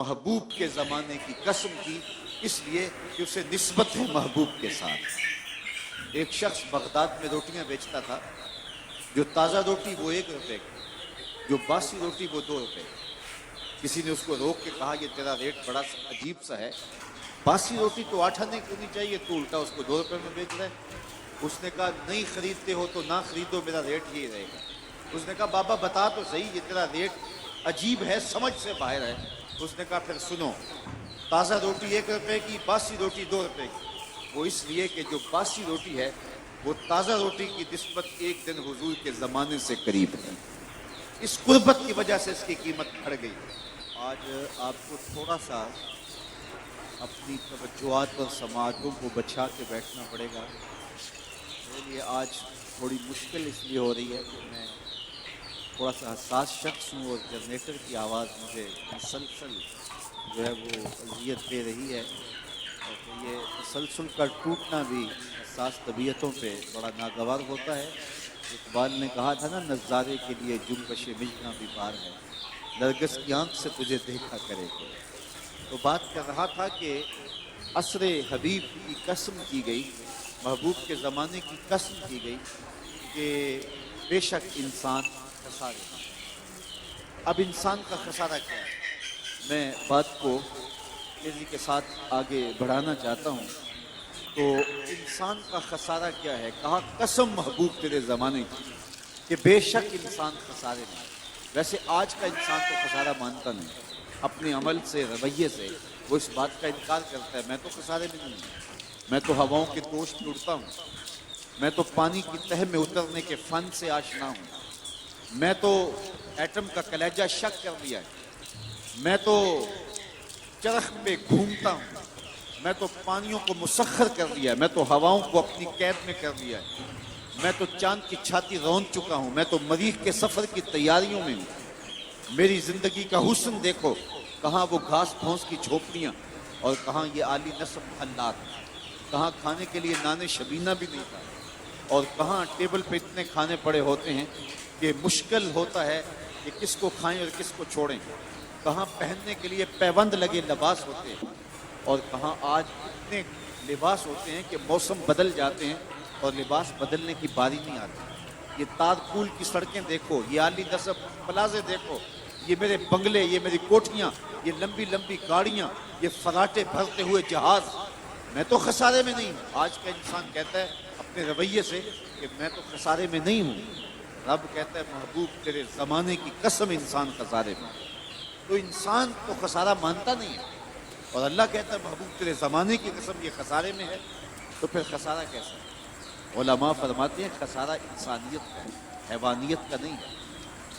محبوب کے زمانے کی قسم کی، اس لیے کہ اسے نسبت ہے محبوب کے ساتھ۔ ایک شخص بغداد میں روٹیاں بیچتا تھا، جو تازہ روٹی وہ 1 روپے کی، جو باسی روٹی وہ 2 روپے کی۔ کسی نے اس کو روک کے کہا یہ تیرا ریٹ بڑا عجیب سا ہے، باسی روٹی تو 8 آنے کی ہونی چاہیے، تو الٹا اس کو 2 روپے میں بیچ رہے۔ اس نے کہا نہیں خریدتے ہو تو نہ خریدو، میرا ریٹ یہی رہے گا۔ اس نے کہا بابا بتا تو صحیح، یہ تیرا ریٹ عجیب ہے، سمجھ سے باہر ہے۔ اس نے کہا پھر سنو، تازہ روٹی 1 روپے کی، باسی روٹی 2 روپے کی۔ وہ اس لیے کہ جو باسی روٹی ہے وہ تازہ روٹی کی نسبت 1 دن حضور کے زمانے سے قریب ہے، اس قربت کی وجہ سے اس کی قیمت بڑھ گئی۔ آج آپ کو تھوڑا سا اپنی توجہات اور سماعتوں کو بچا کے بیٹھنا پڑے گا۔ میرے لیے آج تھوڑی مشکل اس لیے ہو رہی ہے کہ میں تھوڑا سا حساس شخص ہوں، اور جنریٹر کی آواز مجھے مسلسل جو ہے وہ اذیت دے رہی ہے، اور یہ تسلسل کا ٹوٹنا بھی حساس طبیعتوں پہ بڑا ناگوار ہوتا ہے۔ اقبال نے کہا تھا نا، نظارے کے لیے جنبش مجنہ بھی پار ہے، نرگس کی آنکھ سے تجھے دیکھا کرے گا۔ تو بات کر رہا تھا کہ عصر حبیب کی قسم کی گئی، محبوب کے زمانے کی قسم کی گئی کہ بے شک انسان خسارے میں۔ اب انسان کا خسارہ کیا ہے؟ میں بات کو تیزی کے ساتھ آگے بڑھانا چاہتا ہوں۔ تو انسان کا خسارہ کیا ہے؟ کہا قسم محبوب تیرے زمانے کی کہ بے شک انسان خسارے میں۔ ویسے آج کا انسان تو خسارہ مانتا نہیں، اپنے عمل سے، رویے سے وہ اس بات کا انکار کرتا ہے میں تو خسارے میں نہیں ہوں، میں تو ہواؤں کے دوش میں اڑتا ہوں، میں تو پانی کی تہ میں اترنے کے فن سے آشنا ہوں، میں تو ایٹم کا کلیجہ شک کر لیا ہے، میں تو چرخ پہ گھومتا ہوں، میں تو پانیوں کو مسخر کر لیا ہے، میں تو ہواؤں کو اپنی قید میں کر لیا ہے، میں تو چاند کی چھاتی رون چکا ہوں، میں تو مریخ کے سفر کی تیاریوں میں ہوں۔ میری زندگی کا حسن دیکھو، کہاں وہ گھاس پھونس کی جھوپڑیاں اور کہاں یہ عالی نصب محلات، کہاں کھانے کے لیے نان شبینہ بھی نہیں تھا، اور کہاں ٹیبل پہ اتنے کھانے پڑے ہوتے ہیں کہ مشکل ہوتا ہے کہ کس کو کھائیں اور کس کو چھوڑیں، کہاں پہننے کے لیے پیوند لگے لباس ہوتے ہیں، اور کہاں آج اتنے لباس ہوتے ہیں کہ موسم بدل جاتے ہیں اور لباس بدلنے کی باری نہیں آتی۔ یہ تارکول کی سڑکیں دیکھو، یہ عالی نصب پلازے دیکھو، یہ میرے بنگلے، یہ میری کوٹھیاں، یہ لمبی لمبی گاڑیاں، یہ فراٹے بھرتے ہوئے جہاز، میں تو خسارے میں نہیں ہوں۔ آج کا انسان کہتا ہے اپنے رویے سے کہ میں تو خسارے میں نہیں ہوں۔ رب کہتا ہے محبوب تیرے زمانے کی قسم انسان خسارے میں۔ تو انسان تو خسارہ مانتا نہیں ہے، اور اللہ کہتا ہے محبوب تیرے زمانے کی قسم یہ خسارے میں ہے، تو پھر خسارہ کیسا ہے؟ علماء فرماتے ہیں خسارہ انسانیت کا ہے، حیوانیت کا نہیں ہے۔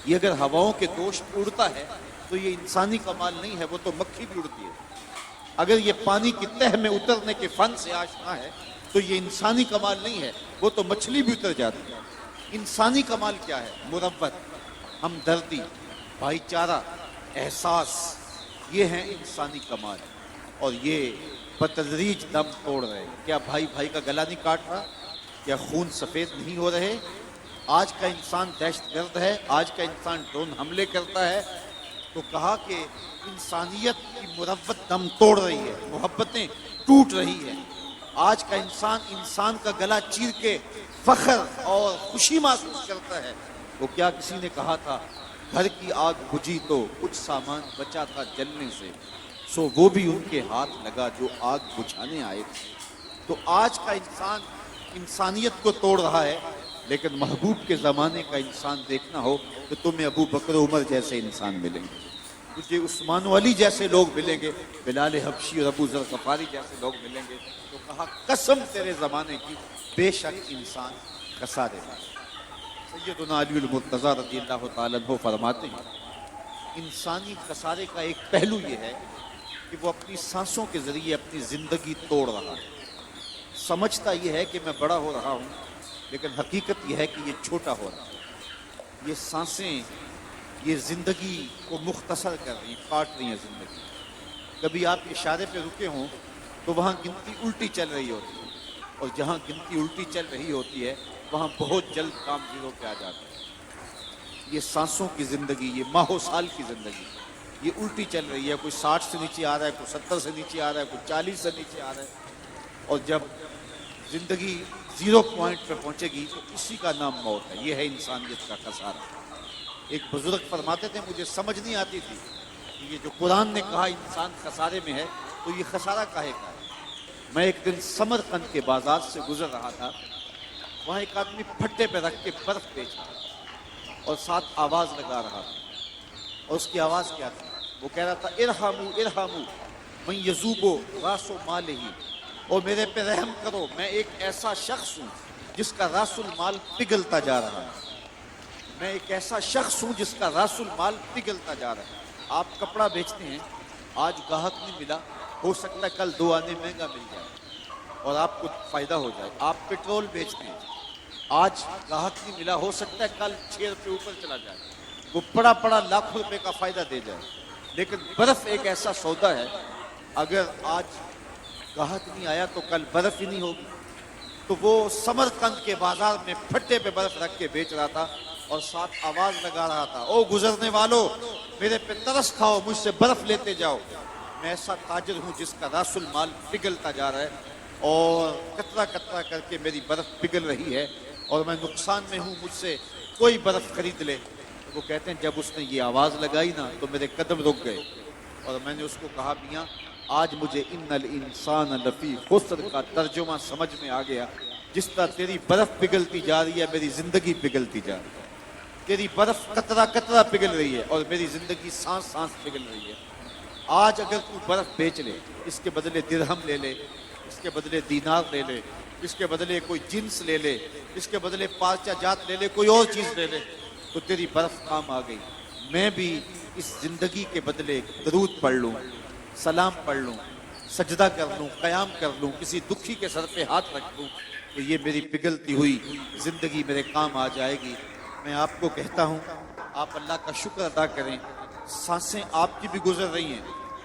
یہ اگر ہواؤں کے دوش پہ اڑتا ہے تو یہ انسانی کمال نہیں ہے، وہ تو مکھی بھی اڑتی ہے۔ اگر یہ پانی کی تہ میں اترنے کے فن سے آشنا ہے تو یہ انسانی کمال نہیں ہے، وہ تو مچھلی بھی اتر جاتی ہے۔ انسانی کمال کیا ہے؟ مروت، ہمدردی، بھائی چارہ، احساس، یہ ہیں انسانی کمال، اور یہ بتدریج دم توڑ رہے ہیں۔ کیا بھائی بھائی کا گلا نہیں کاٹ رہا؟ کیا خون سفید نہیں ہو رہے؟ آج کا انسان دہشت گرد ہے، آج کا انسان ڈرون حملے کرتا ہے، تو کہا کہ انسانیت کی مروت دم توڑ رہی ہے، محبتیں ٹوٹ رہی ہیں۔ آج کا انسان کا گلا چیر کے فخر اور خوشی محسوس کرتا ہے۔ وہ کیا کسی نے کہا تھا، گھر کی آگ بجھی تو کچھ سامان بچا تھا جلنے سے، سو وہ بھی ان کے ہاتھ لگا جو آگ بجھانے آئے تھے۔ تو آج کا انسان انسانیت کو توڑ رہا ہے، لیکن محبوب کے زمانے کا انسان دیکھنا ہو تو تمہیں ابو بکر عمر جیسے انسان ملیں گے، تجھے عثمان و علی جیسے لوگ ملیں گے، بلال حبشی اور ابو ذر غفاری جیسے لوگ ملیں گے۔ تو کہا قسم تیرے زمانے کی بے شک انسان خسارے میں۔ سیدنا علی المرتضیٰ رضی اللہ تعالیٰ عنہ فرماتے ہیں انسانی خسارے کا ایک پہلو یہ ہے کہ وہ اپنی سانسوں کے ذریعے اپنی زندگی توڑ رہا ہے۔ سمجھتا یہ ہے کہ میں بڑا ہو رہا ہوں، لیکن حقیقت یہ ہے کہ یہ چھوٹا ہو رہا ہے۔ یہ سانسیں یہ زندگی کو مختصر کر رہی ہیں، کاٹ رہی ہیں زندگی۔ کبھی آپ اشارے پہ رکے ہوں تو وہاں گنتی الٹی چل رہی ہوتی ہے، اور جہاں گنتی الٹی چل رہی ہوتی ہے وہاں بہت جلد کام زیرو پہ آ جاتا ہے۔ یہ سانسوں کی زندگی، یہ ماہ و سال کی زندگی، یہ الٹی چل رہی ہے، کوئی 60 سے نیچے آ رہا ہے، کوئی 70 سے نیچے آ رہا ہے، کوئی 40 سے نیچے آ رہا ہے، اور جب زندگی 0 پوائنٹ پہ پہنچے گی تو اسی کا نام موت ہے۔ یہ ہے انسانیت کا خسارہ۔ ایک بزرگ فرماتے تھے، مجھے سمجھ نہیں آتی تھی کہ یہ جو قرآن نے کہا انسان خسارے میں ہے تو یہ خسارہ کاہے کا ہے۔ میں ایک دن سمرقند کے بازار سے گزر رہا تھا، وہاں ایک آدمی پھٹے پہ رکھ کے برف بیچ رہا تھا اور ساتھ آواز لگا رہا تھا، اور اس کی آواز کیا تھی؟ وہ کہہ رہا تھا ارحمو ارحمو من یذوبو راس مالہ، اور میرے پہ رحم کرو، میں ایک ایسا شخص ہوں جس کا راس المال پگھلتا جا رہا ہے۔ میں ایک ایسا شخص ہوں جس کا راس المال پگھلتا جا رہا ہے۔ آپ کپڑا بیچتے ہیں، آج گاہک نہیں ملا، ہو سکتا ہے کل 2 آنے مہنگا مل جائے اور آپ کو فائدہ ہو جائے۔ آپ پیٹرول بیچتے ہیں، آج گاہک نہیں ملا، ہو سکتا ہے کل 6 روپے اوپر چلا جائے، وہ پڑا پڑا لاکھوں روپے کا فائدہ دے جائے۔ لیکن برف ایک ایسا سودا ہے، اگر آج گاہک نہیں آیا تو کل برف ہی نہیں ہوگی۔ تو وہ سمرقند کے بازار میں پھٹے پہ برف رکھ کے بیچ رہا تھا اور ساتھ آواز لگا رہا تھا، او گزرنے والو، میرے پہ ترس کھاؤ، مجھ سے برف لیتے جاؤ۔ میں ایسا تاجر ہوں جس کا راس المال پگھلتا جا رہا ہے اور قطرہ قطرہ کر کے میری برف پگھل رہی ہے اور میں نقصان میں ہوں، مجھ سے کوئی برف خرید لے۔ وہ کہتے ہیں جب اس نے یہ آواز لگائی نا تو میرے قدم رک گئے، اور میں نے اس کو کہا میاں آج مجھے ان الانسان لفی خسر کا ترجمہ سمجھ میں آ گیا۔ جس طرح تیری برف پگھلتی جا رہی ہے میری زندگی پگھلتی جا رہی ہے، تیری برف قطرہ قطرہ پگھل رہی ہے اور میری زندگی سانس سانس پگھل رہی ہے۔ آج اگر تو برف بیچ لے، اس کے بدلے درہم لے لے، اس کے بدلے دینار لے لے، اس کے بدلے کوئی جنس لے لے، اس کے بدلے پارچہ جات لے لے، کوئی اور چیز لے لے، تو تیری برف کام آ گئی۔ میں بھی اس زندگی کے بدلے درود پڑھ لوں، سلام پڑھ لوں، سجدہ کر لوں، قیام کر لوں، کسی دکھی کے سر پہ ہاتھ رکھ دوں، تو یہ میری پگھلتی ہوئی زندگی میرے کام آ جائے گی۔ میں آپ کو کہتا ہوں آپ اللہ کا شکر ادا کریں، سانسیں آپ کی بھی گزر رہی ہیں،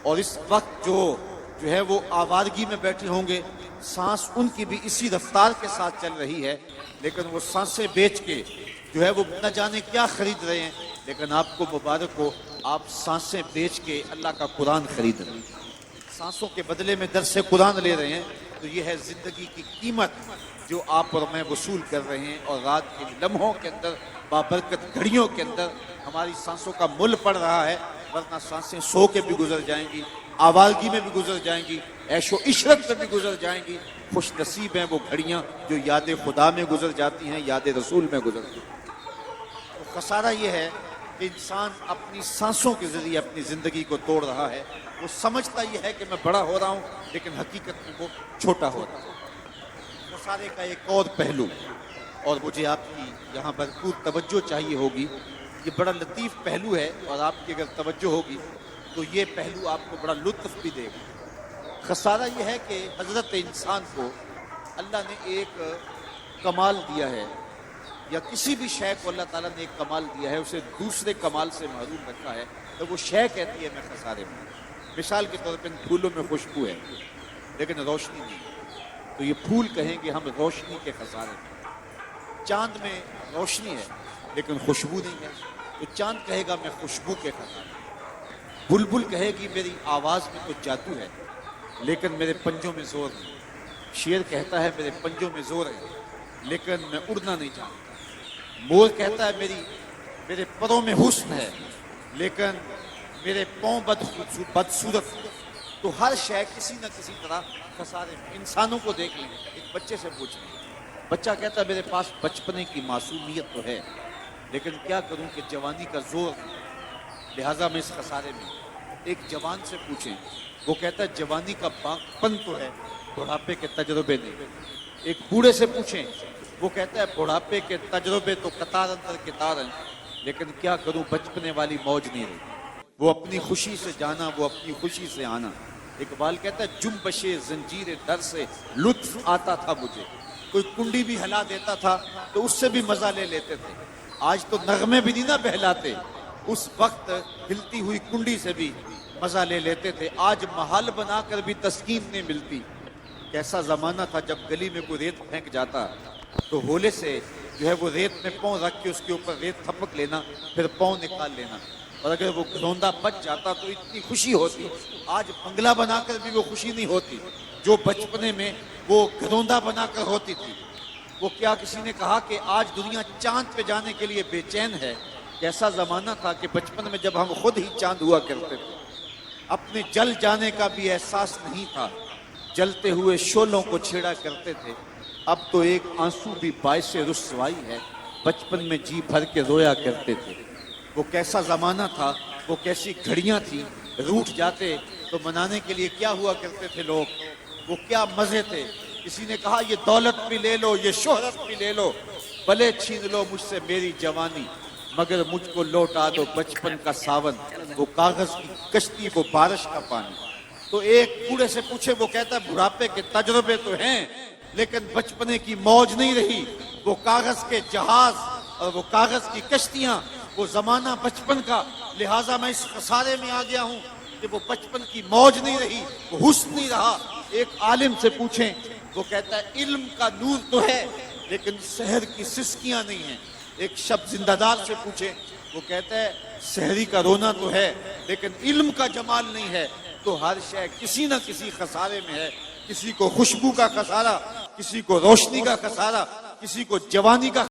اور اس وقت جو ہے وہ آوارگی میں بیٹھے ہوں گے، سانس ان کی بھی اسی رفتار کے ساتھ چل رہی ہے، لیکن وہ سانسیں بیچ کے جو ہے وہ نہ جانے کیا خرید رہے ہیں، لیکن آپ کو مبارک ہو، آپ سانسیں بیچ کے اللہ کا قرآن خرید رہے ہیں، سانسوں کے بدلے میں درس قرآن لے رہے ہیں۔ تو یہ ہے زندگی کی قیمت جو آپ اور میں وصول کر رہے ہیں، اور رات کے لمحوں کے اندر، بابرکت گھڑیوں کے اندر ہماری سانسوں کا مل پڑ رہا ہے، ورنہ سانسیں سو کے بھی گزر جائیں گی، آوارگی میں بھی گزر جائیں گی، عیش و عشرت میں بھی گزر جائیں گی۔ خوش نصیب ہیں وہ گھڑیاں جو یاد خدا میں گزر جاتی ہیں، یاد رسول میں گزرتی ہیں۔ تو خسارہ یہ ہے کہ انسان اپنی سانسوں کے ذریعے اپنی زندگی کو توڑ رہا ہے۔ وہ سمجھتا یہ ہے کہ میں بڑا ہو رہا ہوں، لیکن حقیقت میں وہ چھوٹا ہو رہا ہے۔ خسارے کا ایک اور پہلو، اور مجھے آپ کی یہاں بھرپور توجہ چاہیے ہوگی، یہ بڑا لطیف پہلو ہے، اور آپ کی اگر توجہ ہوگی تو یہ پہلو آپ کو بڑا لطف بھی دے گا۔ خسارہ یہ ہے کہ حضرت انسان کو اللہ نے ایک کمال دیا ہے، یا کسی بھی شے کو اللہ تعالیٰ نے ایک کمال دیا ہے، اسے دوسرے کمال سے محروم رکھا ہے، تو وہ شے کہتی ہے میں خسارے میں۔ مثال کے طور پر ان پھولوں میں خوشبو ہے لیکن روشنی نہیں ہے، تو یہ پھول کہیں گے ہم روشنی کے خسارے میں۔ چاند میں روشنی ہے لیکن خوشبو نہیں ہے، تو چاند کہے گا میں خوشبو کے خسارے میں۔ بلبل کہے گی میری آواز میں تو جادو ہے لیکن میرے پنجوں میں زور نہیں۔ شیر کہتا ہے میرے پنجوں میں زور ہے لیکن میں اڑنا نہیں جانتا۔ مور کہتا ہے میرے پروں میں حسن ہے لیکن میرے پاؤں بدصورت۔ تو ہر شے کسی نہ کسی طرح خسارے میں۔ انسانوں کو دیکھ لیں، ایک بچے سے پوچھ لیں، بچہ کہتا ہے میرے پاس بچپنے کی معصومیت تو ہے لیکن کیا کروں کہ جوانی کا زور نہیں، لہٰذا میں اس خسارے میں۔ ایک جوان سے پوچھیں، وہ کہتا ہے جوانی کا پن تو ہے، بڑھاپے کے تجربے نہیں۔ ایک بوڑھے سے پوچھیں، وہ کہتا ہے بڑھاپے کے تجربے تو قطار اندر قطار ہیں لیکن کیا کروں بچپنے والی موج نہیں رہی، وہ اپنی خوشی سے جانا، وہ اپنی خوشی سے آنا۔ اقبال کہتا ہے جنبش زنجیر در سے لطف آتا تھا مجھے، کوئی کنڈی بھی ہلا دیتا تھا تو اس سے بھی مزہ لے لیتے تھے۔ آج تو نغمے بھی نہیں نہ بہلاتے، اس وقت ہلتی ہوئی کنڈی سے بھی مزہ لے لیتے تھے۔ آج محل بنا کر بھی تسکین نہیں ملتی۔ کیسا زمانہ تھا جب گلی میں کوئی ریت پھینک جاتا تو ہولے سے جو ہے وہ ریت میں پاؤں رکھ کے اس کے اوپر ریت تھپک لینا، پھر پاؤں نکال لینا۔ اور اگر وہ گھروندا بچ جاتا تو اتنی خوشی ہوتی. آج بنگلہ بنا کر بھی وہ خوشی نہیں ہوتی جو بچپنے میں وہ گھروندا بنا کر ہوتی تھی. وہ کیا کسی نے کہا کہ آج دنیا چاند پہ جانے کے لیے بے چین ہے. ایسا زمانہ تھا کہ بچپن میں جب ہم خود ہی چاند ہوا کرتے تھے, اپنے جل جانے کا بھی احساس نہیں تھا, جلتے ہوئے شعلوں کو چھیڑا کرتے تھے. اب تو ایک آنسو بھی باعث رسوائی ہے, بچپن میں جی بھر کے رویا کرتے تھے. وہ کیسا زمانہ تھا, وہ کیسی گھڑیاں تھیں. روٹھ جاتے تو منانے کے لیے کیا ہوا کرتے تھے لوگ, وہ کیا مزے تھے. کسی نے کہا یہ دولت بھی لے لو, یہ شہرت بھی لے لو, بھلے چھین لو مجھ سے میری جوانی, مگر مجھ کو لوٹا دو بچپن کا ساون, وہ کاغذ کی کشتی, وہ بارش کا پانی. تو ایک بوڑھے سے پوچھے, وہ کہتا ہے بڑھاپے کے تجربے تو ہیں لیکن بچپنے کی موج نہیں رہی. وہ کاغذ کے جہاز اور وہ کاغذ کی کشتیاں, وہ زمانہ بچپن کا, لہٰذا میں اس خسارے میں آ گیا ہوں کہ وہ بچپن کی موج نہیں رہی, وہ حسن نہیں رہا. ایک عالم سے پوچھیں, وہ کہتا ہے علم کا نور تو ہے لیکن سحر کی سسکیاں نہیں ہیں. ایک شب زندہ دار سے پوچھیں, وہ کہتا ہے سحری کا رونا تو ہے لیکن علم کا جمال نہیں ہے. تو ہر شے کسی نہ کسی خسارے میں ہے. کسی کو خوشبو کا خسارہ, کسی کو روشنی کا خسارہ, کسی کو جوانی کا